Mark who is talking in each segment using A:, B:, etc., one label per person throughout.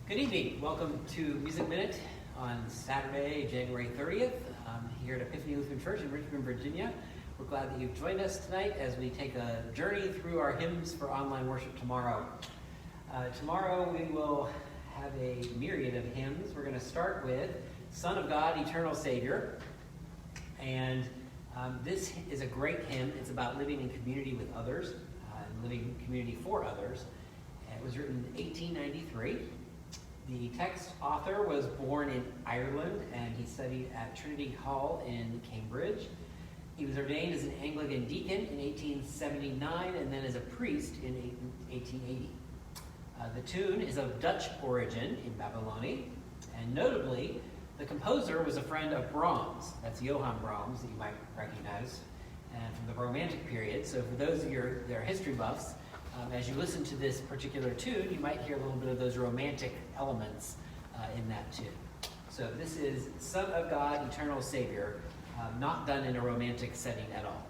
A: Good evening. Welcome to Music Minute on Saturday, January 30th, here at Epiphany Lutheran Church in Richmond, Virginia. We're glad that you've joined us tonight as we take a journey through our hymns for online worship tomorrow. Tomorrow we will have a myriad of hymns. We're going to start with Son of God, Eternal Savior. And this is a great hymn. It's about living in community with others and living in community for others. It was written in 1893. The text author was born in Ireland, and he studied at Trinity Hall in Cambridge. He was ordained as an Anglican deacon in 1879 and then as a priest in 1880. The tune is of Dutch origin in Babylonia, and notably, the composer was a friend of Brahms. That's Johann Brahms, that you might recognize, and from the Romantic period. So for those of you that are history buffs, as you listen to this particular tune, you might hear a little bit of those romantic elements in that tune. So this is Son of God, Eternal Savior, not done in a romantic setting at all.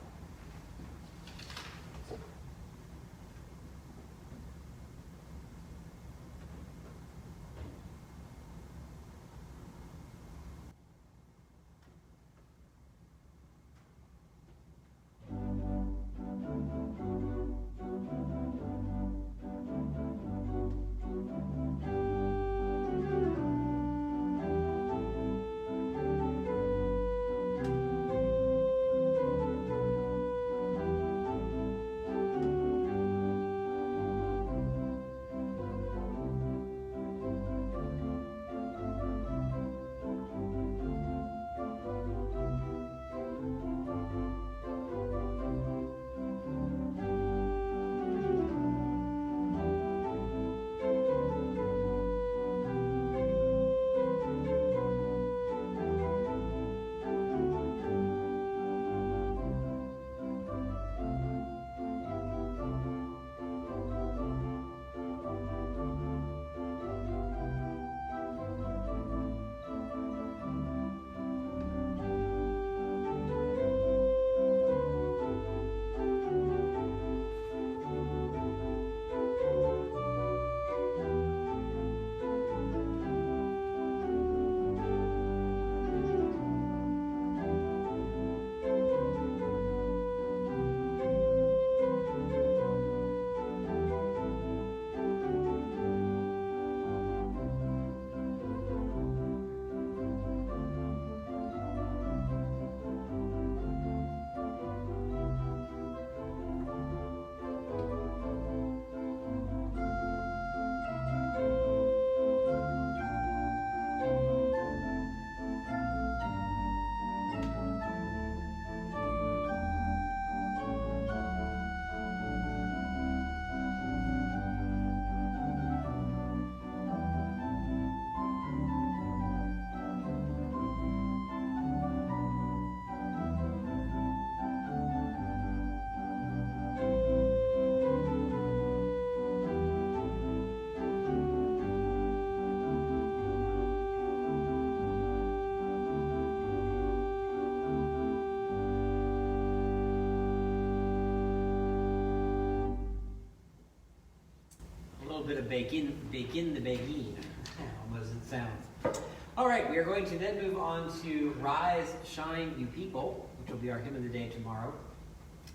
A: Bit of begin the begin, almost it sounds. All right, we are going to then move on to Rise, Shine, You People, which will be our hymn of the day tomorrow.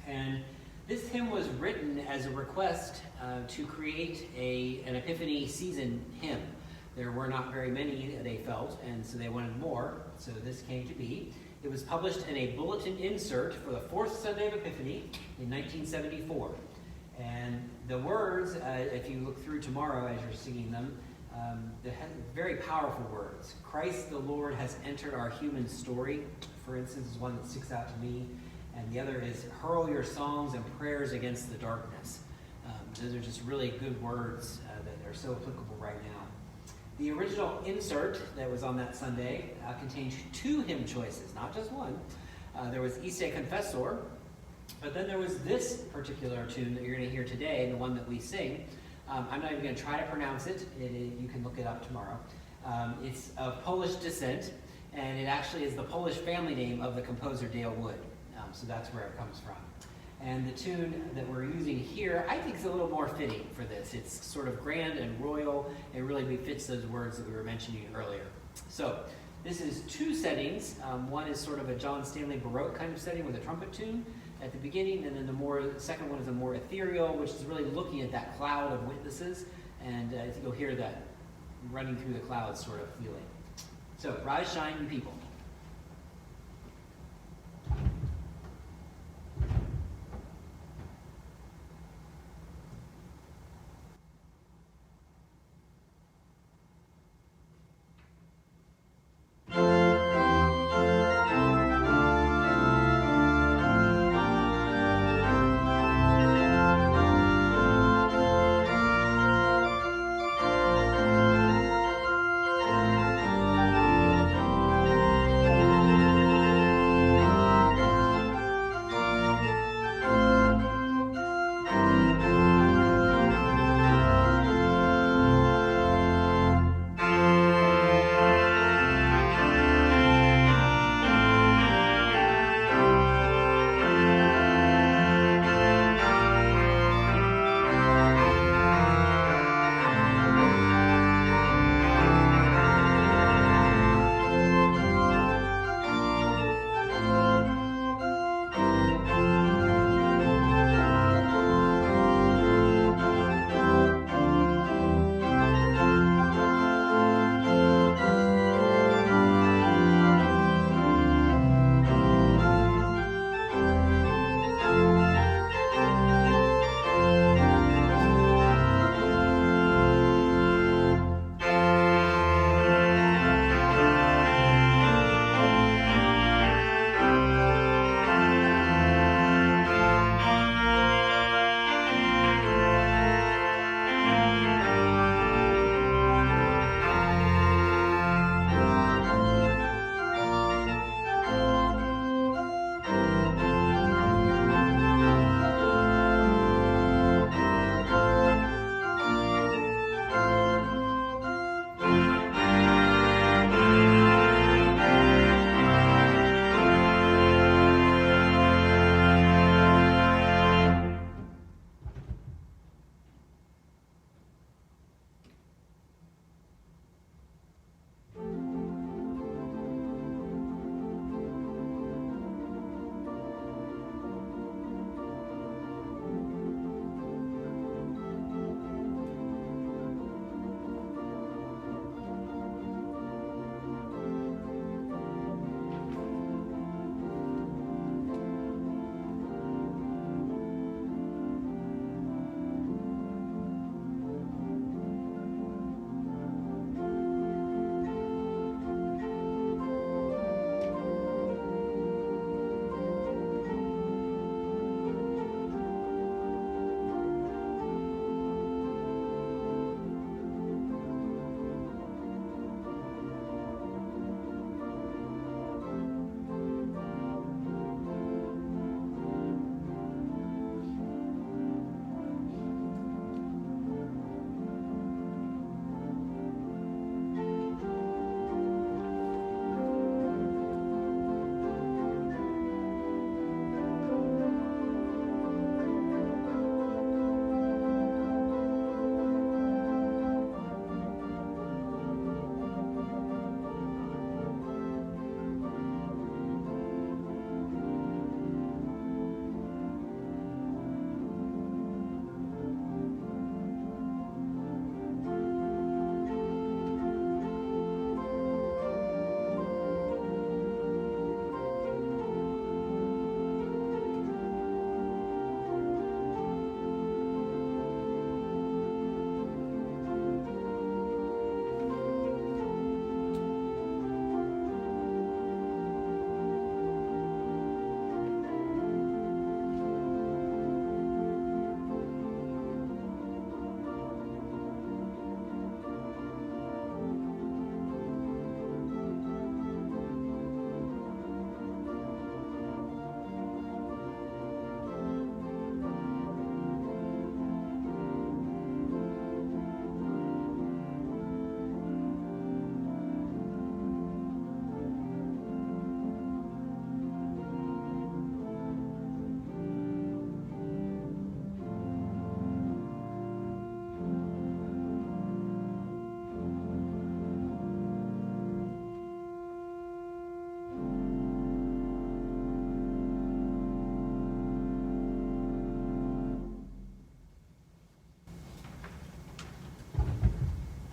A: And this hymn was written as a request to create an Epiphany season hymn. There were not very many, they felt, and so they wanted more, so this came to be. It was published in a bulletin insert for the fourth Sunday of Epiphany in 1974. And the words, if you look through tomorrow as you're singing them, they're very powerful words. Christ the Lord has entered our human story, for instance, is one that sticks out to me. And the other is, hurl your songs and prayers against the darkness. Those are just really good words that are so applicable right now. The original insert that was on that Sunday contained two hymn choices, not just one. There was Iste Confessor, but then there was this particular tune that you're going to hear today, the one that we sing. I'm not even going to try to pronounce it. You can look it up tomorrow. It's of Polish descent, and it actually is the Polish family name of the composer Dale Wood. So that's where it comes from. And the tune that we're using here, I think is a little more fitting for this. It's sort of grand and royal, and really befits those words that we were mentioning earlier. So this is two settings. One is sort of a John Stanley Baroque kind of setting with a trumpet tune at the beginning, and then the second one is a more ethereal, which is really looking at that cloud of witnesses, and you'll hear that running through the clouds sort of feeling. So, rise, shine, you people.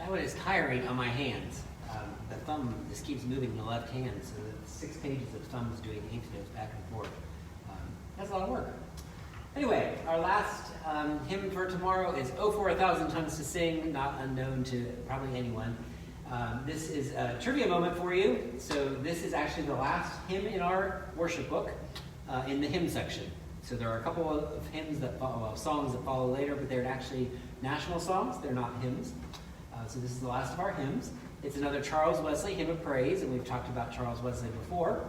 A: that one is tiring on my hands. The thumb just keeps moving in the left hand, so the 6 pages of thumbs doing eighth notes back and forth. That's a lot of work. Anyway, our last hymn for tomorrow is "Oh, for a Thousand Tongues to Sing," not unknown to probably anyone. This is a trivia moment for you. So this is actually the last hymn in our worship book in the hymn section. So there are a couple of hymns that follow, songs that follow later, but they're actually national songs. They're not hymns. So this is the last of our hymns. It's another Charles Wesley hymn of praise, and we've talked about Charles Wesley before.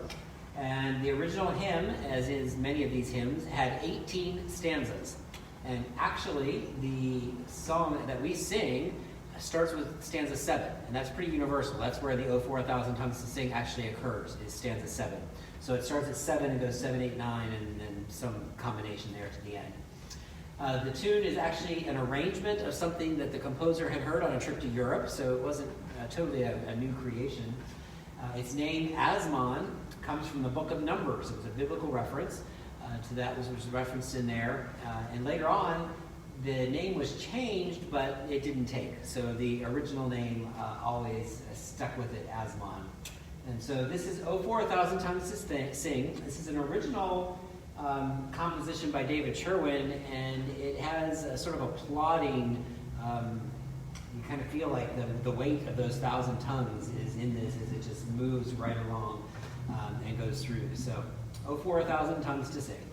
A: And the original hymn, as is many of these hymns, had 18 stanzas. And actually, the song that we sing starts with stanza 7, and that's pretty universal. That's where the "Oh, for a Thousand Tongues to Sing" actually occurs, is stanza 7. So it starts at 7 and goes 7, 8, 9, and then some combination there to the end. The tune is actually an arrangement of something that the composer had heard on a trip to Europe, so it wasn't totally a new creation. Its name, Asmon, comes from the book of Numbers. It was a biblical reference to that, which was referenced in there. And later on, the name was changed, but it didn't take. So the original name always stuck with it, Asmon. And so this is "Oh, for a Thousand Tongues to Sing." This is an original composition by David Sherwin, and it has a sort of a plodding, you kind of feel like the weight of those 1,000 tongues is in this as it just moves right along and goes through. So, "Oh, for a Thousand Tongues to Sing."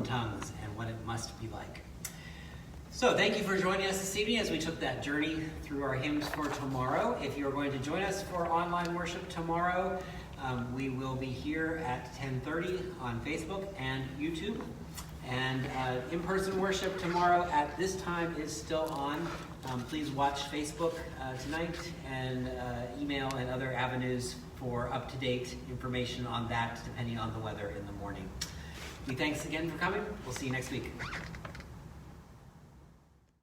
A: Tongues and what it must be like. So thank you for joining us this evening as we took that journey through our hymns for tomorrow. If you're going to join us for online worship tomorrow, we will be here at 10:30 on Facebook and YouTube. And in-person worship tomorrow at this time is still on. Please watch Facebook tonight and email and other avenues for up-to-date information on that, depending on the weather in the morning. Thanks again for coming. We'll see you next week.